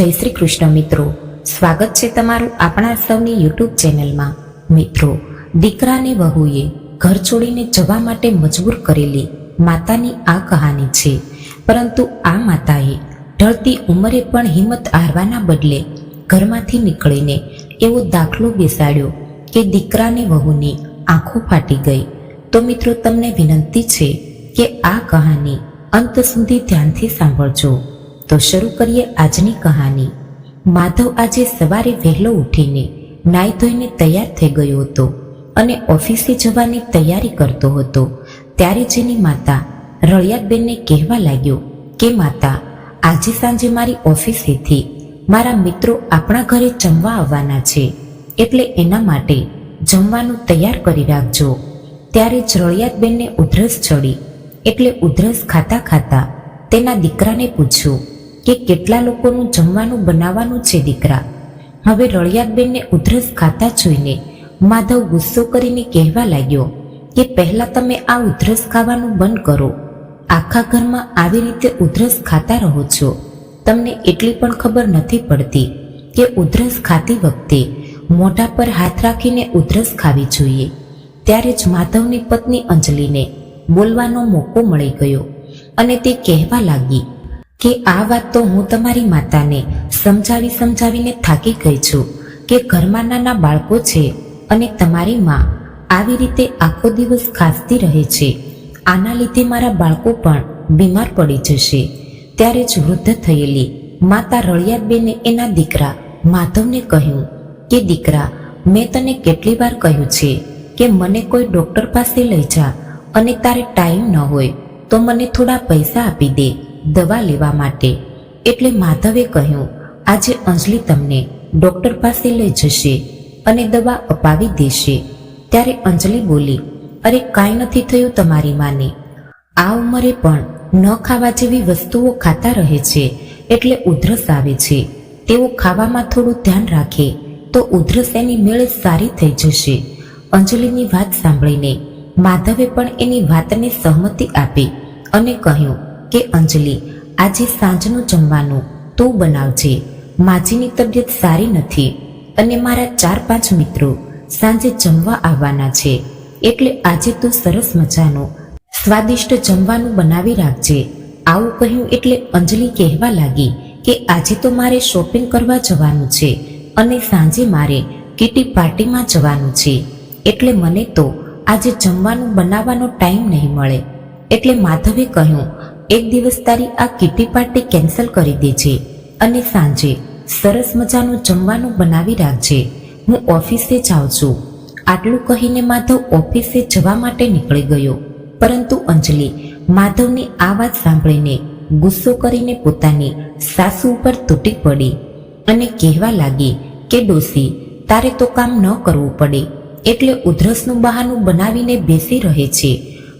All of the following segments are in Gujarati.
જય શ્રી કૃષ્ણ મિત્રો, સ્વાગત છે તમારું આપણા સૌની યુટ્યુબ ચેનલમાં. મિત્રો, દીકરાને વહુએ ઘર છોડીને જવા માટે મજબૂર કરેલી માતાની આ કહાની છે. પરંતુ આ માતાએ ઢળતી ઉંમરે પણ હિંમત હારવાના બદલે ઘરમાંથી નીકળીને એવો દાખલો બેસાડ્યો કે દીકરાને વહુની આંખો ફાટી ગઈ. તો મિત્રો, તમને વિનંતી છે કે આ કહાની અંત સુધી ધ્યાનથી સાંભળજો. તો શરૂ કરીએ આજની કહાની. માધવ આજે સવારે વહેલો ઉઠીને નાઈ ધોઈને તૈયાર થઈ ગયો હતો અને ઓફિસે જવાની તૈયારી કરતો હતો. ત્યારે જેની માતા રળિયાતબેનને કહેવા લાગ્યો કે માતા, આજે સાંજે મારી ઓફિસેથી મારા મિત્રો આપણા ઘરે જમવા આવવાના છે, એટલે એના માટે જમવાનું તૈયાર કરી રાખજો. ત્યારે જ રળિયાતબેનને ઉધરસ ચડી, એટલે ઉધરસ ખાતા ખાતા તેના દીકરાને પૂછ્યું કે કેટલા લોકોનું જમવાનું બનાવવાનું છે દીકરા. હવે રળિયાતબેનને ઉધરસ ખાતા જોઈને માધવ ગુસ્સો કરીને કહેવા લાગ્યો કે પહેલાં તમે આ ઉધરસ ખાવાનું બંધ કરો. આખા ઘરમાં આવી રીતે ઉધરસ ખાતા રહો છો. તમને એટલી પણ ખબર નથી પડતી કે ઉધરસ ખાતી વખતે મોઢા પર હાથ રાખીને ઉધરસ ખાવી જોઈએ. ત્યારે જ માધવની પત્ની અંજલિને બોલવાનો મોકો મળી ગયો અને તે કહેવા લાગી કે આ વાત તો હું તમારી માતાને સમજાવીને થાકી ગઈ છું કે ઘરમાં નાના બાળકો છે અને તમારી માં આવી રીતે આખો દિવસ ખાસતી રહે છે. આના લીધે મારા બાળકો પણ બીમાર પડી જશે. ત્યારે જ વૃદ્ધ થયેલી માતા રળિયાતબેને એના દીકરા માધવને કહ્યું કે દીકરા, મેં તને કેટલી વાર કહ્યું છે કે મને કોઈ ડૉક્ટર પાસે લઈ જા, અને તારે ટાઈમ ન હોય તો મને થોડા પૈસા આપી દે દવા લેવા માટે. એટલે માધવે કહ્યું, આજે અંજલિ તમને ડૉક્ટર પાસે લઈ જશે અને દવા અપાવી દેશે. ત્યારે અંજલિ બોલી, અરે કાંઈ નથી થયું તમારી માને. આ ઉંમરે પણ ન ખાવા જેવી વસ્તુઓ ખાતા રહે છે એટલે ઉધરસ આવે છે. તેઓ ખાવામાં થોડું ધ્યાન રાખે તો ઉધરસ એની મેળે સારી થઈ જશે. અંજલિની વાત સાંભળીને માધવે પણ એની વાતને સહમતિ આપી અને કહ્યું કે અંજલિ, આજે સાંજનું જમવાનું તું બનાવજે. માજીની તબિયત સારી નથી અને મારા 4-5 મિત્રો સાંજે જમવા આવવાના છે, એટલે આજે તું સરસ મજાનું સ્વાદિષ્ટ જમવાનું બનાવી રાખજે. આવું કહ્યું એટલે અંજલિ કહેવા લાગી કે આજે તો મારે શોપિંગ કરવા જવાનું છે અને સાંજે મારે કીટી પાર્ટીમાં જવાનું છે, એટલે મને તો આજે જમવાનું બનાવવાનો ટાઈમ નહીં મળે. એટલે માધવે કહ્યું, એક દિવસ તારી આ કીટી પાર્ટી કેન્સલ કરી દેજે અને સાંજે સરસ મજાનું જમવાનું બનાવી રાખજે. હું ઓફિસે જાઉં છું. આટલું કહીને માધવ ઓફિસે જવા માટે નીકળી ગયો. પરંતુ અંજલિ માધવની આ વાત સાંભળીને ગુસ્સો કરીને પોતાની સાસુ ઉપર તૂટી પડી અને કહેવા લાગી કે ડોસી, તારે તો કામ ન કરવું પડે એટલે ઉધરસનું બહાનું બનાવીને બેસી રહે છે.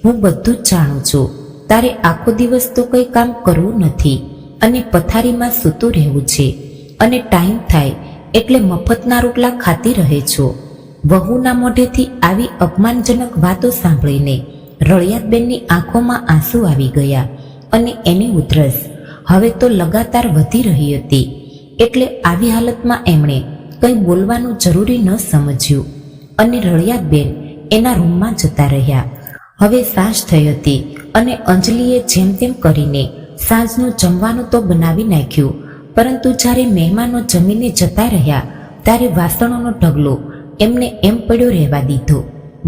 હું બધું જ જાણું છું. તારે આખો દિવસ તો કંઈ કામ કરવું નથી અને પથારીમાં સૂતું રહેવું છે અને ટાઈમ થાય એટલે મફતના રોટલા ખાતી રહે છો. વહુના મોઢેથી આવી અપમાનજનક વાતો સાંભળીને રળિયાતબેનની આંખોમાં આંસુ આવી ગયા અને એની ઉધરસ હવે તો લગાતાર વધી રહી હતી. એટલે આવી હાલતમાં એમણે કંઈ બોલવાનું જરૂરી ન સમજ્યું અને રળિયાતબેન એના રૂમમાં જતા રહ્યા. હવે સાંજ થઈ હતી અને અંજલિએ જેમ તેમ કરીને સાંજનું જમવાનું તો બનાવી નાખ્યું. પરંતુ જ્યારે મહેમાનો જમીને જતા રહ્યા ત્યારે વાસણોનો ઢગલો એમને એમ પડ્યો રહેવા દીધો.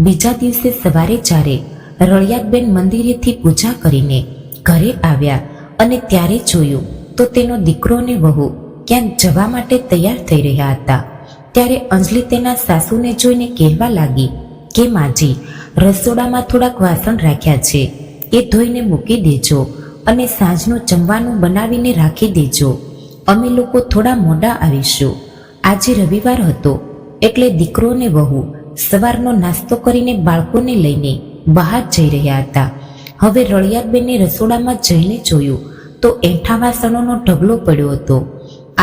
બીજા દિવસે સવારે જ્યારે રળિયાતબેન મંદિરેથી પૂજા કરીને ઘરે આવ્યા અને ત્યારે જોયું તો તેનો દીકરો ને વહુ ક્યાંક જવા માટે તૈયાર થઈ રહ્યા હતા. ત્યારે અંજલિ તેના સાસુને જોઈને કહેવા લાગી કે માજી, રસોડામાં થોડાક વાસણ રાખ્યા છે, એ ધોઈને મૂકી દેજો અને સાંજનું જમવાનું બનાવીને રાખી દેજો. અમે લોકો થોડા મોડા આવીશું. આજે રવિવાર હતો એટલે દીકરો ને વહુ સવારનો નાસ્તો કરીને બાળકોને લઈને બહાર જઈ રહ્યા હતા. હવે રળિયાતબેને રસોડામાં જઈને જોયું તો એઠા વાસણોનો ઢગલો પડ્યો હતો.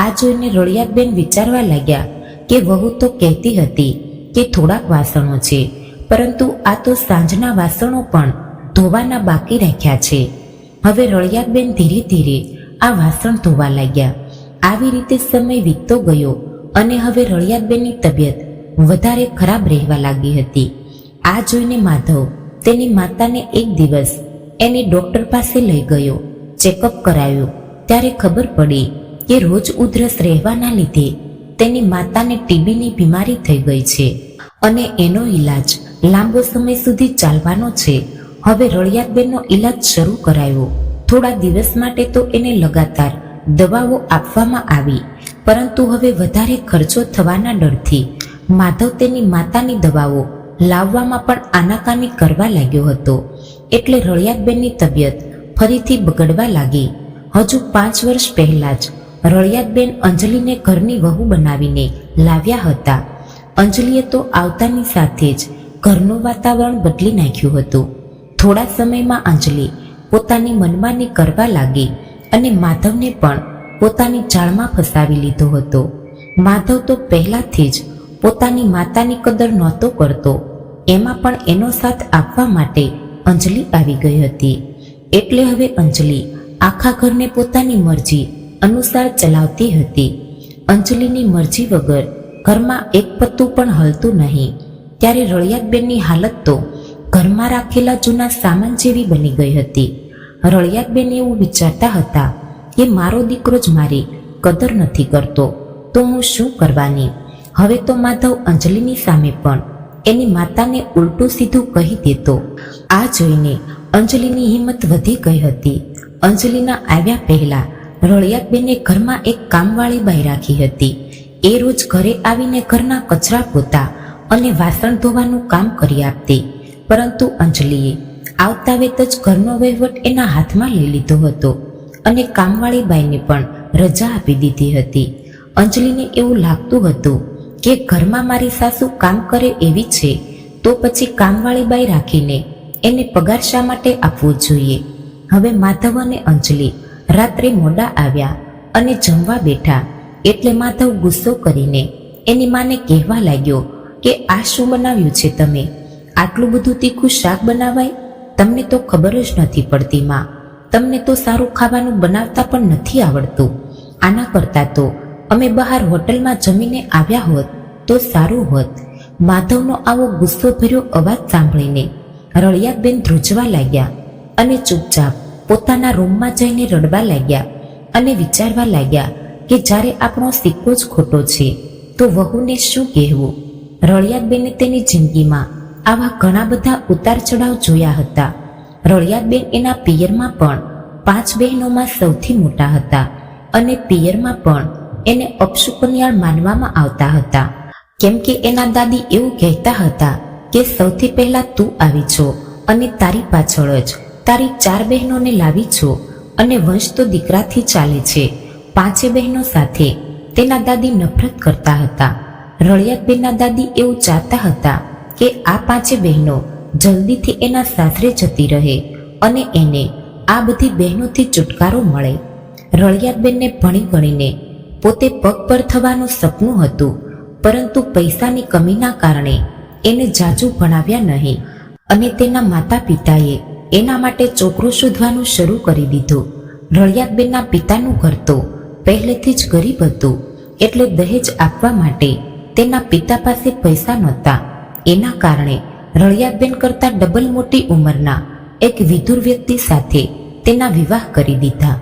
આ જોઈને રળિયાતબેન વિચારવા લાગ્યા કે વહુ તો કહેતી હતી કે થોડાક વાસણો છે, પરંતુ આ તો સાંજના વાસણો પણ ધોવાના બાકી રાખ્યા છે. હવે રળિયાતબેન ધીરે ધીરે આ વાસણ ધોવા લાગ્યા આવી રીતે સમય વીતતો ગયો અને હવે રળિયાતબેનની તબિયત વધારે ખરાબ રહેવા લાગી હતી. આ જોઈને માધવ તેની માતાને એક દિવસ એની ડોક્ટર પાસે લઈ ગયો. ચેકઅપ કરાયું ત્યારે ખબર પડી કે રોજ ઉધરસ રહેવાના લીધે તેની માતાને ટીબીની બીમારી થઈ ગઈ છે અને એનો ઈલાજ લાંબો સમય સુધી ચાલવાનો છે. હવે રળિયાતબેનનો ઈલાજ શરૂ કરાયો. થોડા દિવસ માટે તો એને લગાતાર દવાઓ આપવામાં આવી, પરંતુ હવે વધારે ખર્ચો થવાના ડરથી માધવ તેની માતાની દવાઓ લાવવામાં પણ આનાકાની કરવા લાગ્યો હતો. એટલે રળિયાતબેનની તબિયત ફરીથી બગડવા લાગી. હજુ 5 વર્ષ પહેલા જ રળિયાતબેન અંજલિને ઘરની વહુ બનાવીને લાવ્યા હતા. અંજલિએ તો આવતાની સાથે જ ઘરનું વાતાવરણ બદલી નાખ્યું હતું. થોડા સમયમાં અંજલિ પોતાની મનમાની કરવા લાગી અને માધવને પણ પોતાની જાળમાં ફસાવી લીધો હતો. માધવ તો પહેલાથી જ પોતાની માતાની કદર નહોતો કરતો, એમાં પણ એનો સાથ આપવા માટે અંજલિ આવી ગઈ હતી. એટલે હવે અંજલિ આખા ઘરને પોતાની મરજી અનુસાર ચલાવતી હતી. અંજલિની મરજી વગર ઘરમાં એક પત્તું પણ હલતું નહીં. ત્યારે રળિયાતબેનની હાલત તો ઘરમાં રાખેલા જૂના સામાન જેવી બની ગઈ હતી. રળિયાતબેન એવું વિચારતા હતા કે મારો દીકરો જ મારી કદર નથી કરતો તો હું શું કરવાની. હવે તો માધવ અંજલિની સામે પણ એની માતાને ઉલટું સીધું કહી દેતો. આ જોઈને અંજલિની હિંમત વધી ગઈ હતી. અંજલિના આવ્યા પહેલા રળિયાતબેને ઘરમાં એક કામવાળી બાઈ રાખી હતી. એ રોજ ઘરે આવીને ઘરના કચરા પોતા અને વાસણ ધોવાનું કામ કરી આપતી. પરંતુ અંજલિએ આવતા વેત જ ઘરનો વહીવટ એના હાથમાં લઈ લીધો હતો અને કામવાળી બાઈને પણ રજા આપી દીધી હતી. અંજલિને એવું લાગતું હતું કે ઘરમાં મારી સાસુ કામ કરે એવી છે તો પછી કામવાળી બાઈ રાખીને એને પગાર શા માટે આપવો જોઈએ. હવે માધવ અને અંજલિ રાત્રે મોડા આવ્યા અને જમવા બેઠા એટલે માધવ ગુસ્સો કરીને એની માને કહેવા લાગ્યો કે આ શું બનાવ્યું છે તમે? આટલું બધું તીખું શાક બનાવાય? તમને તો ખબર જ નથી પડતી માં. તમને તો સારું ખાવાનું બનાવતા પણ નથી આવડતું. આના કરતાં તો અમે બહાર હોટલમાં જમીને આવ્યા હોત તો સારું હોત. માધવનો આવો ગુસ્સો ભર્યો અવાજ સાંભળીને રળિયાતબેન ધ્રુજવા લાગ્યા અને ચૂપચાપ પોતાના રૂમમાં જઈને રડવા લાગ્યા અને વિચારવા લાગ્યા કે જ્યારે આપણો સિક્કો જ ખોટો છે તો વહુને શું કહેવું. રળિયાતબેને તેની જિંદગીમાં આવા ઘણા બધા ઉતાર ચઢાવ જોયા હતા. રળિયાતબેન એના પિયરમાં પણ 5 બહેનોમાં સૌથી મોટા હતા અને પિયરમાં પણ એને અપશુકન્યાળ માનવામાં આવતા હતા. કેમ કે એના દાદી એવું કહેતા હતા કે સૌથી પહેલા તું આવી છો અને તારી પાછળ જ તારી 4 બહેનોને લાવી છો અને વંશ તો દીકરાથી ચાલે છે. 5 બહેનો સાથે તેના દાદી નફરત કરતા હતા. રળિયાતબેનના દાદી એવું ચાહતા હતા કે આ 5 બહેનો જલ્દીથી એના સાસરે જતી રહે અને એને આ બધી બહેનોથી છુટકારો મળે. રળિયાતબેનને ભણી ગણીને પોતે પગ પર થવાનું સપનું હતું, પરંતુ પૈસાની કમીના કારણે એને જાજુ ભણાવ્યા નહીં અને તેના માતા પિતાએ એના માટે છોકરો શોધવાનું શરૂ કરી દીધું. રળિયાતબેનના પિતાનું ઘર તો પહેલેથી જ ગરીબ હતું, એટલે દહેજ આપવા માટે તેના પિતા પાસે પૈસા નહોતા. એના કારણે રળિયાતબેન કરતાં ડબલ મોટી ઉંમરના એક વિધુર વ્યક્તિ સાથે તેના વિવાહ કરી દીધા.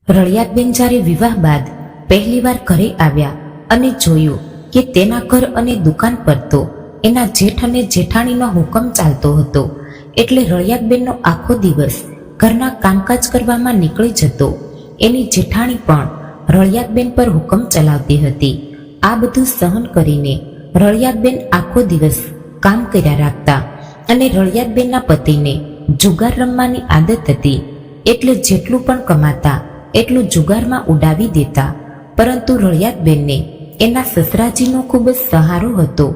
રળિયાતબેન જ્યારે વિવાહ બાદ પહેલીવાર ઘરે આવ્યા અને જોયું કે તેના ઘર અને દુકાન પર તો એના જેઠ અને જેઠાણીનો હુકમ ચાલતો હતો, એટલે રળિયાતબેનનો આખો દિવસ ઘરના કામકાજ કરવામાં નીકળી જતો. એની જેઠાણી પણ રળિયાતબેન પર હુકમ ચલાવતી હતી. આ બધું સહન કરીને રળિયાતબેન આખો દિવસ કામ કર્યા રાખતા અને રળિયાતબેનના પતિને જુગાર રમવાની આદત હતી, એટલે જેટલું પણ કમાતા એટલું જુગારમાં ઉડાવી દેતા. પરંતુ રળિયાતબેનને એના સસરાજીનો ખૂબ જ સહારો હતો.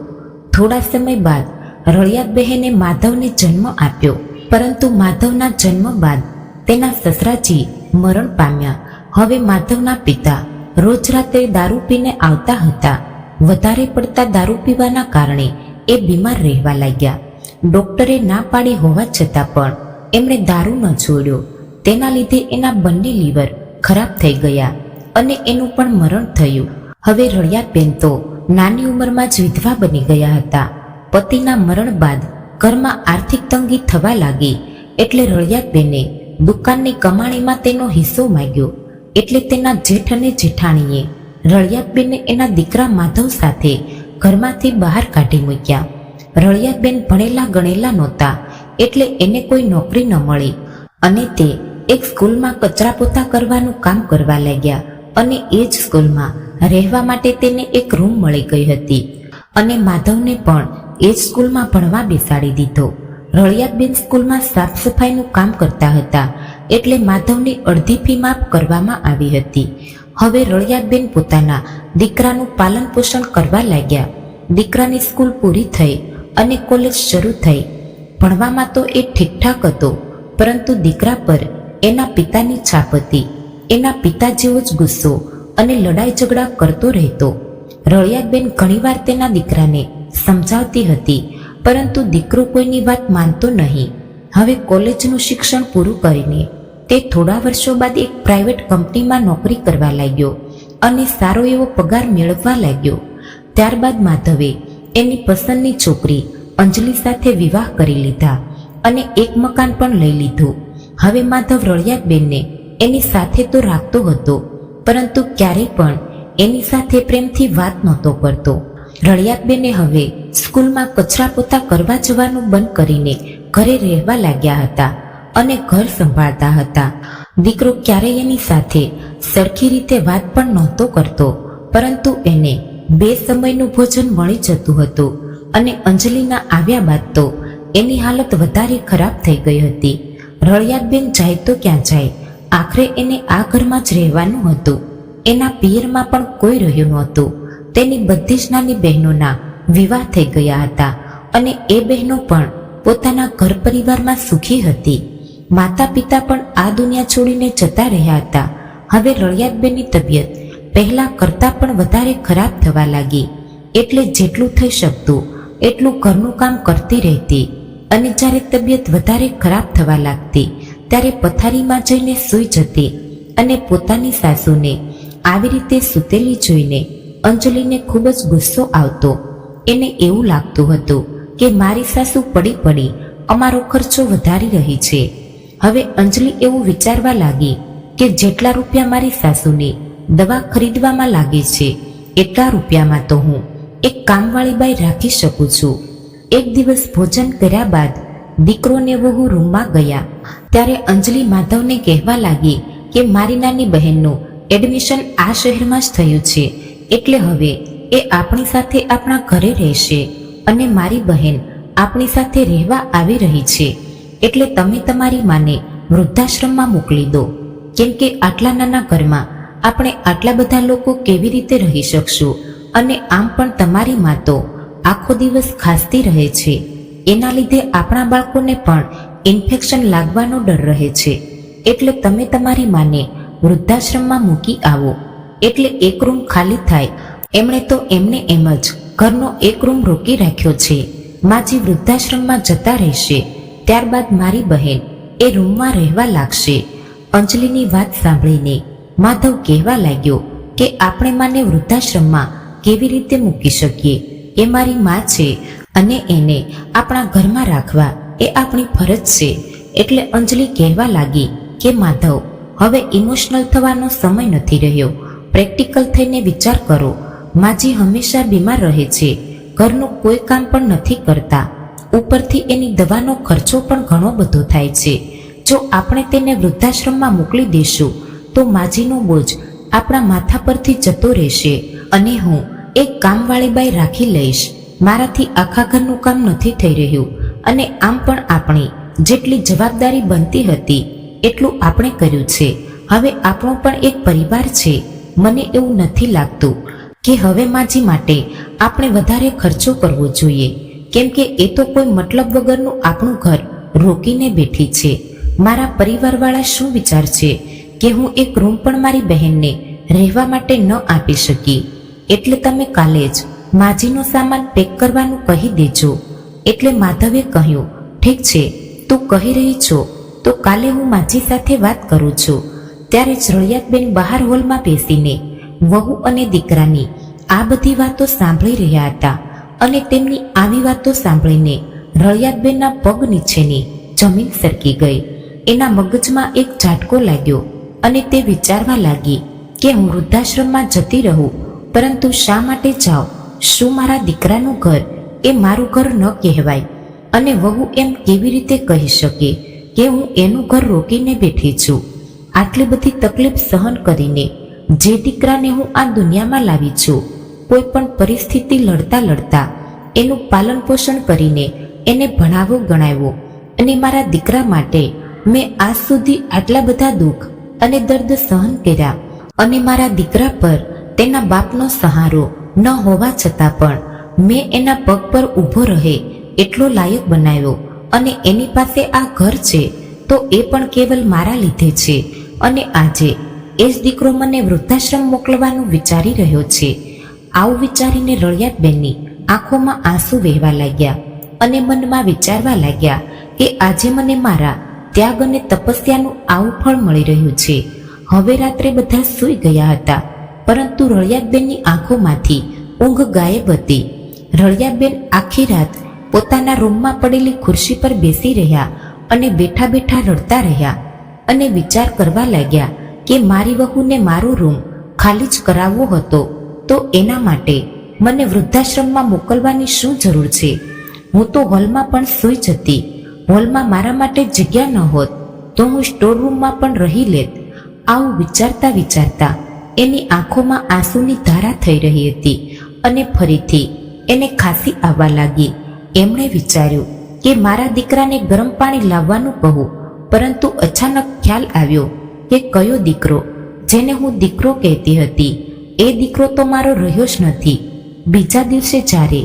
થોડા સમય બાદ રળિયાતબહેને માધવને જન્મ આપ્યો, પરંતુ માધવના જન્મ બાદ તેના સસરાજી મરણ પામ્યા. હવે માધવના પિતા રોજ રાત્રે દારૂ પીને આવતા હતા. વધારે પડતા દારૂ પીવાના કારણે એ બીમાર રહેવા લાગ્યા. ડોક્ટરે ના પાડી હોવા છતાં પણ એમણે દારૂ ન છોડ્યો. તેના લીધે એના બંને લીવર ખરાબ થઈ ગયા અને એનું પણ મરણ થયું. હવે રળિયાતબેન તો નાની ઉંમરમાં જ વિધવા બની ગયા હતા. પતિના મરણ બાદ ઘરમાં આર્થિક તંગી થવા લાગી એટલે રળિયાતબેને દુકાનની કમાણીમાં તેનો હિસ્સો માંગ્યો. એટલે તેના જેઠ અને જેઠાણીએ રળિયાતબેનને એના દીકરા માધવ સાથે ઘરમાંથી બહાર કાઢી મૂક્યા. રળિયાતબેન ભણેલા ગણેલા નહોતા એટલે એને કોઈ નોકરી ન મળી અને તે એક સ્કૂલમાં કચરા પોતા કરવાનું કામ કરવા લાગ્યા અને એ જ સ્કૂલમાં રહેવા માટે તેને એક રૂમ મળી ગઈ હતી અને માધવને પણ એ જ સ્કૂલમાં ભણવા બેસાડી દીધો. રળિયાતબેન સ્કૂલમાં સાફ સફાઈનું કામ કરતા હતા એટલે માધવની અડધી ફી માફ કરવામાં આવી હતી. હવે રળિયાતબેન પોતાના દીકરાનું પાલન પોષણ કરવા લાગ્યા. દીકરાની સ્કૂલ પૂરી થઈ અને કોલેજ શરૂ થઈ. ભણવામાં તો એ ઠીકઠાક હતો, પરંતુ દીકરા પર એના પિતાની છાપ હતી. એના પિતા જેવો જ ગુસ્સો અને લડાઈ ઝઘડા કરતો રહેતો. રળિયાતબેન ઘણીવાર તેના દીકરાને સમજાવતી હતી, પરંતુ દીકરો કોઈની વાત માનતો નહીં. હવે કોલેજનું શિક્ષણ પૂરું કરીને તે થોડા વર્ષો બાદ એક પ્રાઇવેટ કંપનીમાં નોકરી કરવા લાગ્યો અને સારો એવો પગાર મેળવવા લાગ્યો. ત્યારબાદ માધવે એની પસંદની છોકરી અંજલિ સાથે વિવાહ કરી લીધા અને એક મકાન પણ લઈ લીધું. હવે માધવ રળિયાતબેનને એની સાથે તો રાખતો હતો, પરંતુ ક્યારેય પણ એની સાથે પ્રેમથી વાત નહોતો કરતો. રળિયાતબેને હવે સ્કૂલમાં કચરા પોતા કરવા જવાનું બંધ કરીને ઘરે રહેવા લાગ્યા હતા અને ઘર સંભાળતા હતા. દીકરો ક્યારેય એની સાથે સરખી રીતે વાત પણ નહોતો કરતો, પરંતુ એને 2 સમયનું ભોજન મળી જતું હતું અને અંજલિના આવ્યા બાદ તો એની હાલત વધારે ખરાબ થઈ ગઈ હતી. રળિયાતબેન જાય તો ક્યાં જાય, આખરે એને આ ઘરમાં જ રહેવાનું હતું. એના પિયરમાં પણ કોઈ રહ્યું નહોતું. તેની બધી જ નાની બહેનોના વિવાહ થઈ ગયા હતા અને એ બહેનો પણ પોતાના ઘર પરિવારમાં સુખી હતી. માતા પિતા પણ આ દુનિયા છોડીને જતા રહ્યા હતા. હવે રળિયાતબેનની તબિયત પહેલા કરતાં પણ વધારે ખરાબ થવા લાગી. એટલે જેટલું થઈ શકતું એટલું ઘરનું કામ કરતી રહેતી અને જ્યારે તબિયત વધારે ખરાબ થવા લાગતી ત્યારે પથારીમાં જઈને સૂઈ જતી અને પોતાની સાસુને આવી રીતે સૂતેલી જોઈને અંજલિને ખૂબ જ ગુસ્સો આવતો. એને એવું લાગતું હતું કે મારી સાસુ પડી પડી અમારો ખર્ચો વધારી રહી છે. હવે અંજલિ એવું વિચારવા લાગી કે જેટલા રૂપિયા મારી સાસુની દવા ખરીદવામાં લાગે છે એટલા રૂપિયામાં તો હું એક કામવાળી બાઈ રાખી શકું છું. એક દિવસ ભોજન કર્યા બાદ દીકરો ને વહુ રૂમમાં ગયા ત્યારે અંજલિ માધવને કહેવા લાગી કે મારી નાની બહેનનું એડમિશન આ શહેરમાં જ થયું છે, એટલે હવે એ આપણી સાથે આપણા ઘરે રહેશે અને મારી બહેન આપણી સાથે રહેવા આવી રહી છે, એટલે તમે તમારી માને વૃદ્ધાશ્રમમાં મોકલી દો. કેમ કે આટલા નાના ઘરમાં આપણે આટલા બધા લોકો કેવી રીતે રહી શકશું? અને આમ પણ તમારી મા તો આખો દિવસ ખાંસતી રહે છે, એના લીધે આપણા બાળકોને પણ ઇન્ફેક્શન લાગવાનો ડર રહે છે, એટલે તમે તમારી માને વૃદ્ધાશ્રમમાં મૂકી આવો. એટલે એક રૂમ ખાલી થાય. એમણે તો એમને એમ જ ઘરનો એક રૂમ રોકી રાખ્યો છે. માજી વૃદ્ધાશ્રમમાં જતા રહેશે, ત્યારબાદ મારી બહેન એ રૂમમાં રહેવા લાગશે. અંજલિની વાત સાંભળીને માધવ કહેવા લાગ્યો કે આપણે માને વૃદ્ધાશ્રમમાં કેવી રીતે મૂકી શકીએ? એ મારી મા છે અને એને આપણા ઘરમાં રાખવા એ આપણી ફરજ છે. એટલે અંજલિ કહેવા લાગી કે માધવ, હવે ઇમોશનલ થવાનો સમય નથી રહ્યો. પ્રેક્ટિકલ થઈને વિચાર કરો. માજી હંમેશા બીમાર રહે છે, ઘરનું કોઈ કામ પણ નથી કરતા, ઉપરથી એની દવાનો ખર્ચો પણ ઘણો બધો થાય છે. જો આપણે તેને વૃદ્ધાશ્રમમાં મોકલી દઈશું તો માજીનો બોજ આપણા માથા પરથી જતો રહેશે અને હું એક કામવાળી બાઈ રાખી લઈશ. મારાથી આખા ઘરનું કામ નથી થઈ રહ્યું અને આમ પણ આપણી જેટલી જવાબદારી બનતી હતી એટલું આપણે કર્યું છે. હવે આપણો પણ એક પરિવાર છે. મને એવું નથી લાગતું કે હવે માજી માટે આપણે વધારે ખર્ચો કરવો જોઈએ, કેમ કે એ તો કોઈ મતલબ વગરનું આપણું ઘર રોકીને બેઠી છે. મારા પરિવારવાળા શું વિચાર છે કે હું એક રૂમ પણ મારી બહેનને રહેવા માટે ન આપી શકી? એટલે તમે કાલે જ માજીનો સામાન પેક કરવાનું કહી દેજો. એટલે માધવે કહ્યું, ઠીક છે, તું કહી રહી છો તો કાલે હું માજી સાથે વાત કરું છું. ત્યારે જ રળિયાતબેન બહાર હોલમાં બેસીને વહુ અને દીકરાની આ બધી વાતો સાંભળી રહ્યા હતા અને તેમની આવી વાતો સાંભળીને રળિયાતબેનના પગ નીચેની જમીન સરકી ગઈ. એના મગજમાં એક ઝાટકો લાગ્યો અને તે વિચારવા લાગી કે હું વૃદ્ધાશ્રમમાં જતી રહું, પરંતુ શા માટે જાઉં? શું મારા દીકરાનું ઘર એ મારું ઘર ન કહેવાય? અને વહુ એમ કેવી રીતે કહી શકે કે હું એનું ઘર રોકીને બેઠી છું? આટલી બધી તકલીફ સહન કરીને જે દીકરાને હું આ દુનિયામાં લાવી છું, કોઈ પણ પરિસ્થિતિ લડતા લડતા એનું પાલન પોષણ કરીને એને ભણાવો ગણાવ્યો, અને મારા દીકરા માટે મેં આજ સુધી આટલા બધા દુઃખ અને દર્દ સહન કર્યા, અને મારા દીકરા પર તેના બાપનો સહારો ન હોવા છતાં પણ મેં એના પગ પર ઊભો રહે એટલો લાયક બનાવ્યો, અને એની પાસે આ ઘર છે તો એ પણ કેવલ મારા લીધે છે. અને આજે એ જ દીકરો મને વૃદ્ધાશ્રમ મોકલવાનું વિચારી રહ્યો છે. આવું વિચારીને રળિયાતબેનની આંખોમાં આંસુ વહેવા લાગ્યા અને મનમાં વિચારવા લાગ્યા કે આજે મને મારા ત્યાગ અને તપસ્યાનું આવું ફળ મળી રહ્યું છે. હવે રાત્રે બધા સૂઈ ગયા હતા, પરંતુ રળિયાતબેનની આંખોમાંથી ઊંઘ ગાયબ હતી. રળિયાતબેન આખી રાત પોતાના રૂમમાં પડેલી ખુરશી પર બેસી રહ્યા અને બેઠા બેઠા રડતા રહ્યા અને વિચાર કરવા લાગ્યા કે મારી વહુને મારો રૂમ ખાલી જ કરાવવો હતો તો એના માટે મને વૃદ્ધાશ્રમમાં મોકલવાની શું જરૂર છે? હું તો હોલમાં પણ સૂઈ જતી. હોલમાં મારા માટે જગ્યા ન હોત તો હું સ્ટોર રૂમમાં પણ રહી લેત. આવું વિચારતા વિચારતા એની આંખોમાં આંસુની ધારા થઈ રહી હતી અને ફરીથી એને ખાંસી આવવા લાગી. એમણે વિચાર્યું કે મારા દીકરાને ગરમ પાણી લાવવાનું કહું, પરંતુ અચાનક ખ્યાલ આવ્યો કે કયો દીકરો? જેને હું દીકરો કહેતી હતી એ દીકરો તો મારો રહ્યો જ નથી. બીજા દિવસે જ્યારે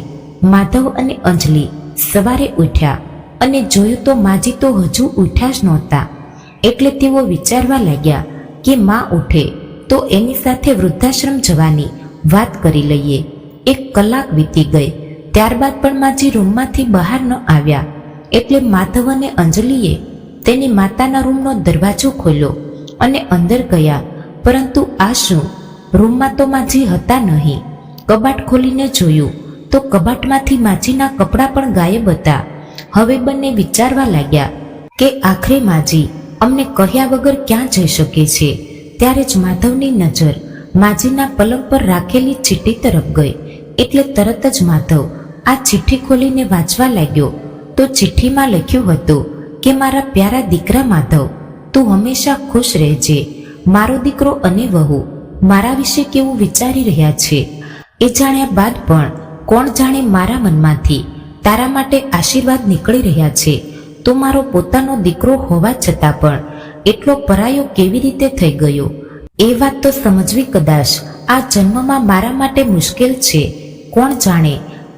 માધવ અને અંજલિ સવારે ઉઠ્યા અને જોયું તો માજી તો હજુ ઉઠ્યા જ નહોતા, એટલે તેઓ વિચારવા લાગ્યા કે માં ઉઠે તો એની સાથે વૃદ્ધાશ્રમ જવાની વાત કરી લઈએ. 1 કલાક વીતી ગઈ, ત્યારબાદ પણ માજી રૂમમાંથી બહાર ન આવ્યા, એટલે માધવ અને અંજલિએ તેની માતાના રૂમનો દરવાજો ખોલ્યો અને અંદર ગયા. પરંતુ આ શું? રૂમમાં તો માજી હતા નહીં. કબાટ ખોલીને જોયું તો કબાટમાંથી માજીના કપડાં પણ ગાયબ હતા. હવે બંને વિચારવા લાગ્યા કે આખરે માજી અમને કહ્યા વગર ક્યાં જઈ શકે છે. ત્યારે જ માધવની નજર માજીના પલંગ પર રાખેલી ચિઠ્ઠી તરફ ગઈ, એટલે તરત જ માધવ આ ચિઠ્ઠી ખોલીને વાંચવા લાગ્યો. તો ચિઠ્ઠીમાં લખ્યું હતું કે મારા પ્યારા દીકરા માધવ, તું હંમેશા ખુશ રહેજે. મારો દીકરો અને વહુ મારા વિશે કેવું વિચારી રહ્યા છે એ જાણ્યા બાદ પણ કોણ જાણે મારા મનમાંથી તારા માટે આશીર્વાદ નીકળી રહ્યા છે. તો મારો પોતાનો દીકરો હોવા છતાં પણ એટલો પરાયો કેવી રીતે થઈ ગયો? એ વાત તો સમજવી કદાચ આ જન્મમાં મારા માટે મુશ્કેલ છે. કોણ જાણે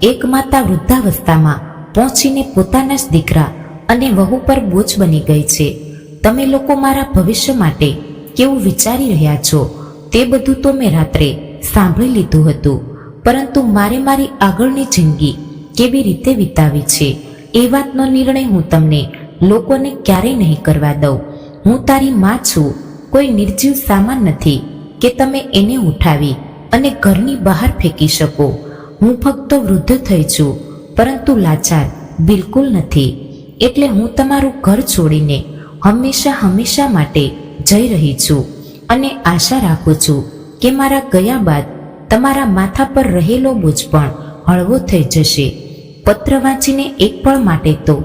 એક માતા વૃદ્ધાવસ્થામાં પહોંચીને પોતાના જ દીકરા અને વહુ પર બોજ બની ગઈ છે. તમે લોકો મારા ભવિષ્ય માટે કેવું વિચારી રહ્યા છો તે બધું તો મેં રાત્રે સાંભળી લીધું હતું, પરંતુ મારે મારી આગળની જિંદગી કેવી રીતે વિતાવી છે એ વાતનો નિર્ણય હું તમને લોકોને ક્યારેય નહીં કરવા દઉં. હું તારી માં છું, કોઈ નિર્જીવ સામાન નથી કે તમે એને ઉઠાવી અને ઘરની બહાર ફેંકી શકો. હું ફક્ત વૃદ્ધ થઈ છું, પરંતુ લાચાર બિલકુલ નથી. એટલે હું તમારું ઘર છોડીને હંમેશા હંમેશા માટે જઈ રહી છું, અને આશા રાખું છું કે મારા ગયા બાદ તમારા માથા પર રહેલો બોજ પણ હળવો થઈ જશે. પત્ર વાંચીને એક પળ માટે તો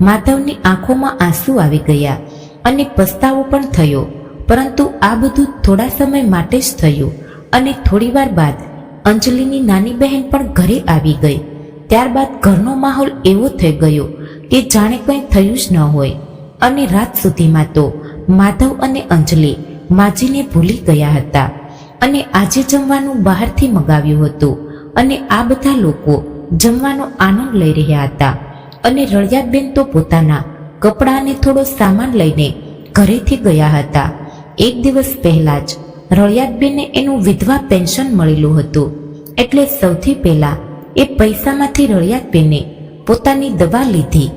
માધવની આંખોમાં આંસુ આવી ગયા અને પસ્તાવો પણ થયો, પરંતુ આ બધું થોડા સમય માટે જ થયું. અને થોડીવાર બાદ અંજલિની નાની બહેન પણ ઘરે આવી ગઈ. ત્યારબાદ ઘરનો માહોલ એવો થઈ ગયો કે જાણે કંઈ થયું જ ન હોય. અને રાત સુધીમાં તો માધવ અને અંજલિ માજીને ભૂલી ગયા હતા અને આજે જમવાનું બહારથી મગાવ્યું હતું, અને આ બધા લોકો જમવાનો આનંદ લઈ રહ્યા હતા. અને રળિયાતબેન તો પોતાના કપડાં અને થોડો સામાન લઈને ઘરેથી ગયા હતા. એક દિવસ પહેલા જ રળિયાતબેનને એનું વિધવા પેન્શન મળેલું હતું, એટલે સૌથી પહેલા એ પૈસામાંથી રળિયાતબેને પોતાની દવા લીધી.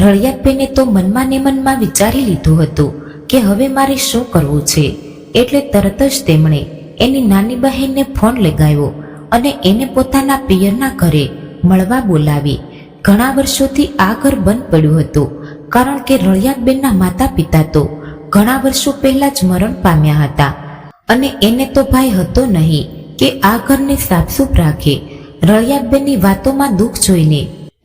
રળિયાતબેને તો મનમાં ને મનમાં વિચારી લીધું હતું કે હવે મારે શું કરવું છે. એટલે તરત જ તેમણે એની નાની બહેનને ફોન લગાવ્યો અને એને પોતાના પિયરના ઘરે મળવા બોલાવી. ઘણા વર્ષોથી આ ઘર બંધ પડ્યું હતું, કારણ કે રળિયાતબેનના માતા પિતા તો ઘણા વર્ષો પહેલા જ મરણ પામ્યા હતા અને એને તો ભાઈ હતો નહીં કે આ ઘરને સાફસૂફ રાખે. રળિયાતબેનની વાતોમાં દુઃખ જોઈને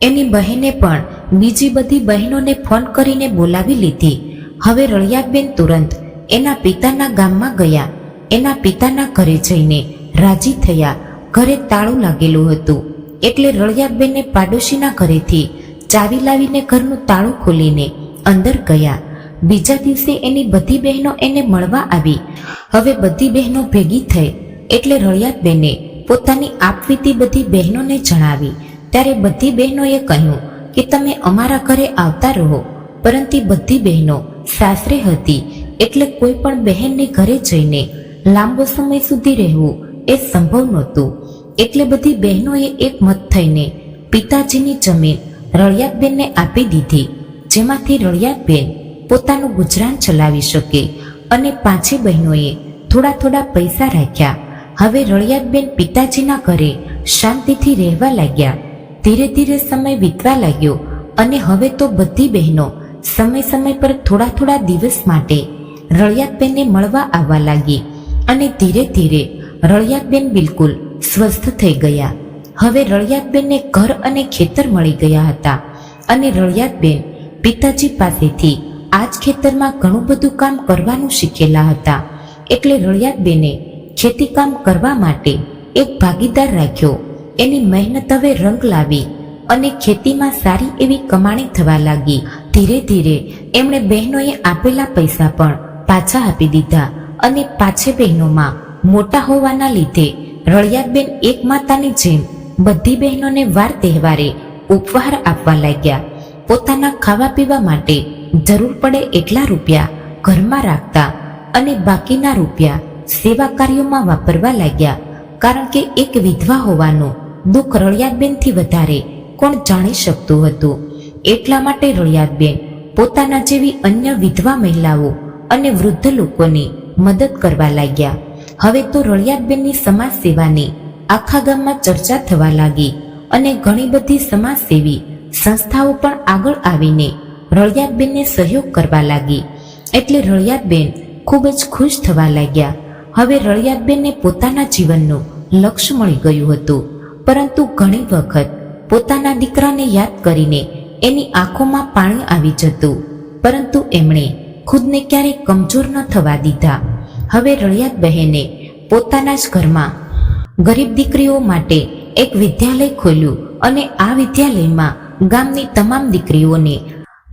એની બહેને પણ બીજી બધી બહેનોને ફોન કરીને બોલાવી લીધી. હવે રળિયાતબેન તુરંત એના પિતાના ગામમાં ગયા. એના પિતાના ઘરે જઈને રાજી થયા. ઘરે તાળું લાગેલું હતું એટલે રળિયાતબેને પાડોશીના ઘરેથી ચાવી લાવીને ઘરનું તાળું ખોલીને અંદર ગયા. બીજા દિવસે એની બધી બહેનો એને મળવા આવી. હવે બધી બહેનો ભેગી થઈ એટલે રળિયાતબેને પોતાની આપવીતી બધી બહેનોને જણાવી. ત્યારે બધી બહેનોએ કહ્યું કે તમે અમારા ઘરે આવતા રહો. પરંતુ બધી બહેનો સાસરે હતી એટલે કોઈ પણ બહેનને ઘરે જઈને લાંબો સમય સુધી રહેવું એ સંભવ નહોતું. એટલે બધી બહેનોએ એક મત થઈને પિતાજીની જમીન રળિયાતબેનને આપી દીધી, જેમાંથી રળિયાતબેન પોતાનું ગુજરાન ચલાવી શકે અને પાંચે બહેનોએ થોડા થોડા પૈસા રાખ્યા. હવે રળિયાતબેન પિતાજીના ઘરે શાંતિથી રહેવા લાગ્યા. ધીરે ધીરે સમય વીતવા લાગ્યો અને હવે તો બધી બહેનો સમય સમય પર થોડા થોડા દિવસ માટે રળિયાતબેનને મળવા આવવા લાગી અને ધીરે ધીરે રળિયાતબેન બિલકુલ સ્વસ્થ થઈ ગયા. હવે રળિયાતબેનને ઘર અને ખેતર મળી ગયા હતા અને રળિયાતબેન પિતાજી પાસેથી આ જ ખેતરમાં ઘણું બધું કામ કરવાનું શીખેલા હતા. એટલે રળિયાતબેને ખેતીકામ કરવા માટે એક ભાગીદાર રાખ્યો. એની મહેનત હવે રંગ લાવી અને ખેતીમાં સારી એવી કમાણી થવા લાગી. ધીરે ધીરે એમણે બહેનોએ આપેલા પૈસા પણ પાછા આપી દીધા અને પાંચે બહેનોમાં મોટા હોવાના લીધે રળિયાતબેન એક માતાની જેમ બધી બહેનોને વાર તહેવારે ઉપહાર આપવા લાગ્યા. પોતાના ખાવા પીવા માટે જરૂર પડે એટલા રૂપિયા ઘરમાં રાખતા અને બાકીના રૂપિયા સેવા કાર્યોમાં વાપરવા લાગ્યા. કારણ કે એક વિધવા હોવાનું દુઃખ રળિયાતબેનથી વધારે કોણ જાણી શકતું હતું. એટલા માટે રળિયાતબેન પોતાના જેવી અન્ય વિધવા મહિલાઓ અને વૃદ્ધ લોકોની મદદ કરવા લાગ્યા. હવે તો રળિયાતબેનની સમાજ સેવાની આખા ગામમાં ચર્ચા થવા લાગી અને ઘણી બધી સમાજસેવી સંસ્થાઓ પણ આગળ આવીને રળિયાતબેનને સહયોગ કરવા લાગી. એટલે રળિયાતબેન ખૂબ જ ખુશ થવા લાગ્યા. હવે રળિયાતબેનને પોતાના જીવનનું લક્ષ્ય મળી ગયું હતું, પરંતુ ઘણી વખત પોતાના દીકરાને યાદ કરીને એની આંખોમાં પાણી આવી જતું, પરંતુ એમણે ખુદને ક્યારેય કમજોર ન થવા દીધા. હવે રળિયાત બહેને પોતાના જ ઘરમાં ગરીબ દીકરીઓ માટે એક વિદ્યાલય ખોલ્યું અને આ વિદ્યાલયમાં ગામની તમામ દીકરીઓને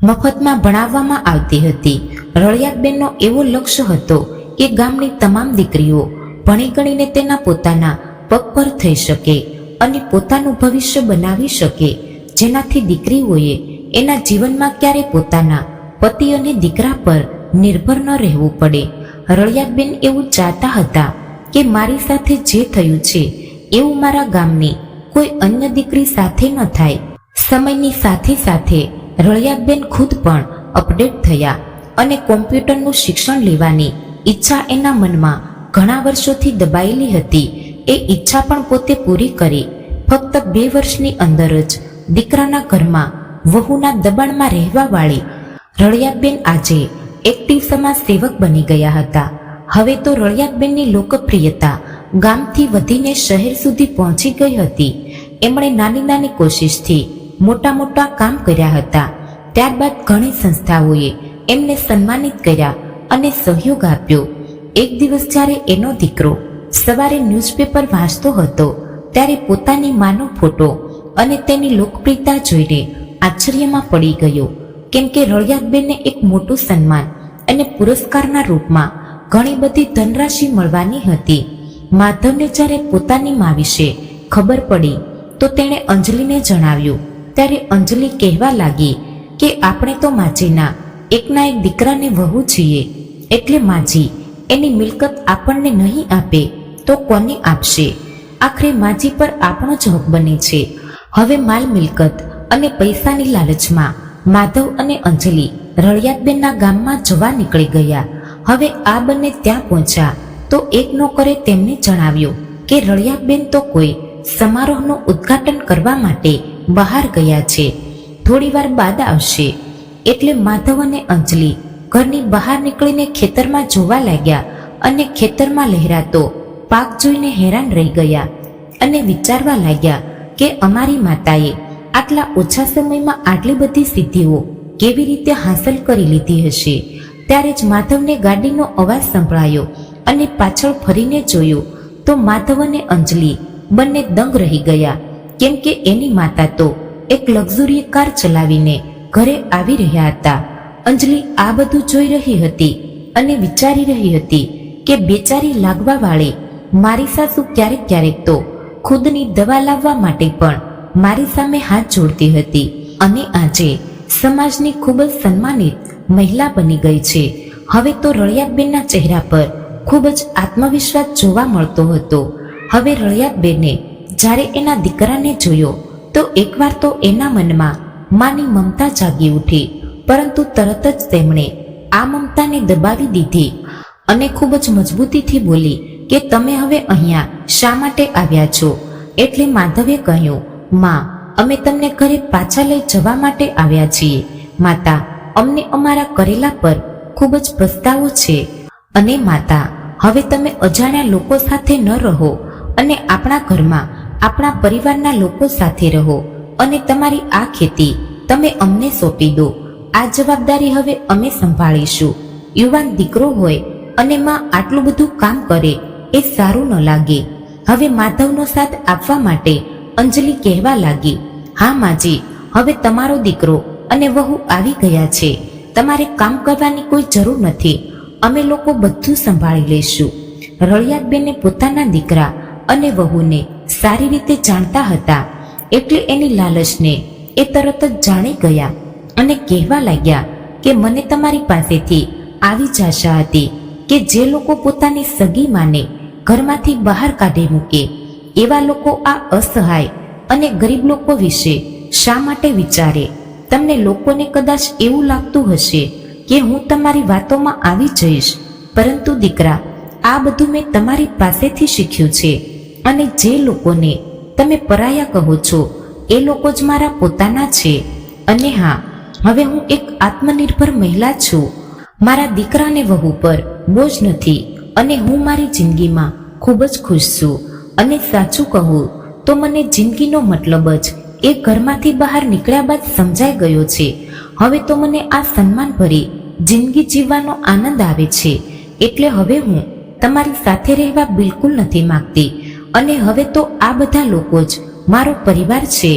મફતમાં ભણાવવામાં આવતી હતી. રળિયાતબેનનો એવો લક્ષ્ય હતો કે ગામની તમામ દીકરીઓ ભણી ગણીને તેના પોતાના પગ પર થઈ શકે અને પોતાનું ભવિષ્ય બનાવી શકે, જેનાથી દીકરીઓએ એના જીવનમાં ક્યારે પોતાના પતિ અને દીકરા પર નિર્ભર ન રહેવું પડે. રળિયાતબેન એવું ચાહતા હતા કે મારી સાથે જે થયું છે એવું મારા ગામની કોઈ અન્ય દીકરી સાથે ન થાય. સમયની સાથે સાથે રળિયાતબેન ખુદ પણ અપડેટ થયા અને કોમ્પ્યુટરનું શિક્ષણ લેવાની ઈચ્છા એના મનમાં ઘણા વર્ષોથી દબાયેલી હતી. એ ઈચ્છા પણ પોતે પૂરી કરી. ફક્ત 2 વર્ષની અંદર જ દીકરાના ઘરમાં વહુના દબાણમાં રહેવા વાળી રળિયાતબેન આજે એક્ટિવ સમાજ સેવક બની ગયા હતા. હવે તો રળિયાતબેનની લોકપ્રિયતા ગામથી વધીને શહેર સુધી પહોંચી ગઈ હતી. એમણે નાની નાની કોશિશથી મોટા મોટા કામ કર્યા હતા. ત્યારબાદ ઘણી સંસ્થાઓએ એમને સન્માનિત કર્યા અને સહયોગ આપ્યો. એક દિવસ જ્યારે એનો દીકરો સવારે ન્યૂઝપેપર વાંચતો હતો ત્યારે પોતાની માનો ફોટો અને તેની લોકપ્રિયતા જોઈને આશ્ચર્યમાં પડી ગયો, કેમ કે રળિયાતબેનને એક મોટું સન્માન અને પુરસ્કારના રૂપમાં ઘણી બધી ધનરાશિ મળવાની હતી. માધવને જ્યારે પોતાની મા વિશે ખબર પડી તો તેણે અંજલિને જણાવ્યું. ત્યારે અંજલિ કહેવા લાગી કે આપણે તો માજીના એકના એક દીકરાને વહુ છીએ, એટલે માજી એની મિલકત આપણને નહીં આપે તો કોને આપશે? આખરે માજી પર આપણો જ હક બને છે. હવે માલ મિલકત અને પૈસાની લાલચમાં માધવ અને અંજલિ રળિયાતબેનના ગામમાં જવા નીકળી ગયા. હવે આ બંને ત્યાં પહોંચ્યા તો એક નોકરે તેમને જણાવ્યું કે રળિયાબેન તો કોઈ સમારોહનું ઉદ્ઘાટન કરવા માટે બહાર ગયા છે, થોડી વાર બાદ આવશે. એટલે માધવ અને અંજલિ ઘરની બહાર નીકળીને ખેતરમાં જોવા લાગ્યા અને ખેતરમાં લહેરાતો પાક જોઈને હેરાન રહી ગયા અને વિચારવા લાગ્યા કે અમારી માતાએ આટલા ઓછા સમયમાં આટલી બધી સિદ્ધિઓ કેવી રીતે હાંસલ કરી લીધી હશે. ત્યારે જ માધવને ગાડીનો અવાજ સંભળાયો અને પાછળ ફરીને જોયું તો માધવ અને અંજલિ બંને દંગ રહી ગયા, કેમ કે એની માતા તો એક લક્ઝુરી કાર ચલાવીને ઘરે આવી રહ્યા હતા. અંજલિ આ બધું જોઈ રહી હતી અને વિચારી રહી હતી કે બેચારી લાગવા વાળી મારી સાસુ ક્યારેક ક્યારેક તો ખુદની દવા લાવવા માટે પણ મારી સામે હાથ જોડતી હતી અને આજે સમાજની ખૂબ જ સન્માનિત મહિલા બની ગઈ છે. હવે તો રળિયાબેનના ચહેરા પર ખૂબ જ આત્મવિશ્વાસ જોવા મળતો હતો. હવે રળિયાબેને જ્યારે એના દીકરાને જોયો તો એકવાર તો એના મનમાં માની મમતા જાગી ઉઠી, પરંતુ તરત જ તેમણે આ મમતાને દબાવી દીધી અને ખૂબ જ મજબૂતીથી બોલી કે તમે હવે અહીંયા શા માટે આવ્યા છો? એટલે માધવે કહ્યું, માં, અમે તમને ઘરે પાછા લઈ જવા માટે આવ્યા છીએ. માતા, અમને અમારા કરેલા પર ખૂબ જ પસ્તાવો છે અને માતા, હવે તમે અજાણ્યા લોકો સાથે ન રહો અને આપણા ઘરમાં આપણા પરિવારના લોકો સાથે રહો અને તમારી આ ખેતી તમે અમને સોંપી દો. આ જવાબદારી હવે અમે સંભાળીશું. યુવાન દીકરો હોય અને માં આટલું બધું કામ કરે એ સારું ન લાગે. હવે માધવનો સાથ આપવા માટે અંજલિ કહેવા લાગી, હા માજી, હવે તમારો દીકરો અને વહુ આવી ગયા છે, તમારે કામ કરવાની કોઈ જરૂર નથી, અમે લોકો બધું સંભાળી લઈશું. રળિયાબેને પોતાના દીકરા અને વહુને સારી રીતે જાણતા હતા, એટલે એની લાલચને એ તરત જ જાણી ગયા અને કહેવા લાગ્યા કે મને તમારી પાસેથી આવી જ આશા હતી કે જે લોકો પોતાની સગી માને ઘરમાંથી બહાર કાઢી મૂકે એવા લોકો આ અસહાય અને ગરીબ લોકો વિશે શા માટે વિચારે? તમને લોકોને કદાચ એવું લાગતું હશે કે હું તમારી વાતોમાં આવી જઈશ, પરંતુ દીકરા, આ બધું મેં તમારી પાસેથી શીખ્યું છે અને જે લોકોને તમે પરાયા કહો છો એ લોકો જ મારા પોતાના છે. અને હા, હવે હું એક આત્મનિર્ભર મહિલા છું. મારા દીકરાને વહુ પર બોજ નથી અને હું મારી જિંદગીમાં ખૂબ જ ખુશ છું. અને સાચું કહું તો મને જિંદગીનો મતલબ જ એ ઘરમાંથી બહાર નીકળ્યા બાદ સમજાઈ ગયો છે. હવે તો મને આ સન્માન ભરી જિંદગી જીવવાનો આનંદ આવે છે. એટલે હવે હું તમારી સાથે રહેવા બિલકુલ નથી માંગતી અને હવે તો આ બધા લોકો જ મારો પરિવાર છે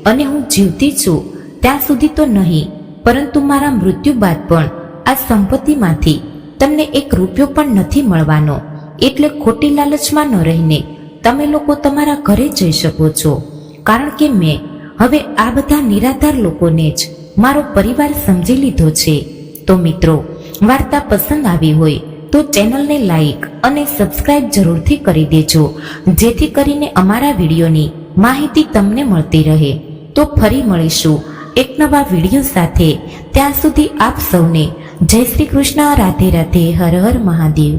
અને હું જીવતી છું ત્યાં સુધી તો નહીં, પરંતુ મારા મૃત્યુ બાદ પણ આ સંપત્તિમાંથી તમને એક રૂપિયો પણ નથી મળવાનો. એટલે ખોટી લાલચમાં ન રહીને તમે લોકો તમારા ઘરે જઈ શકો છો, કારણ કે મેં હવે આ બધા નિરાધાર લોકોને જ મારો પરિવાર સમજી લીધો છે. તો મિત્રો, વાર્તા પસંદ આવી હોય તો ચેનલને લાઈક અને સબસ્ક્રાઇબ જરૂરથી કરી દેજો, જેથી કરીને અમારા વિડીયોની માહિતી તમને મળતી રહે. તો ફરી મળીશું એક નવા વિડીયો સાથે. ત્યાં સુધી આપ સૌને જય શ્રી કૃષ્ણ, રાધે રાધે, હર હર મહાદેવ.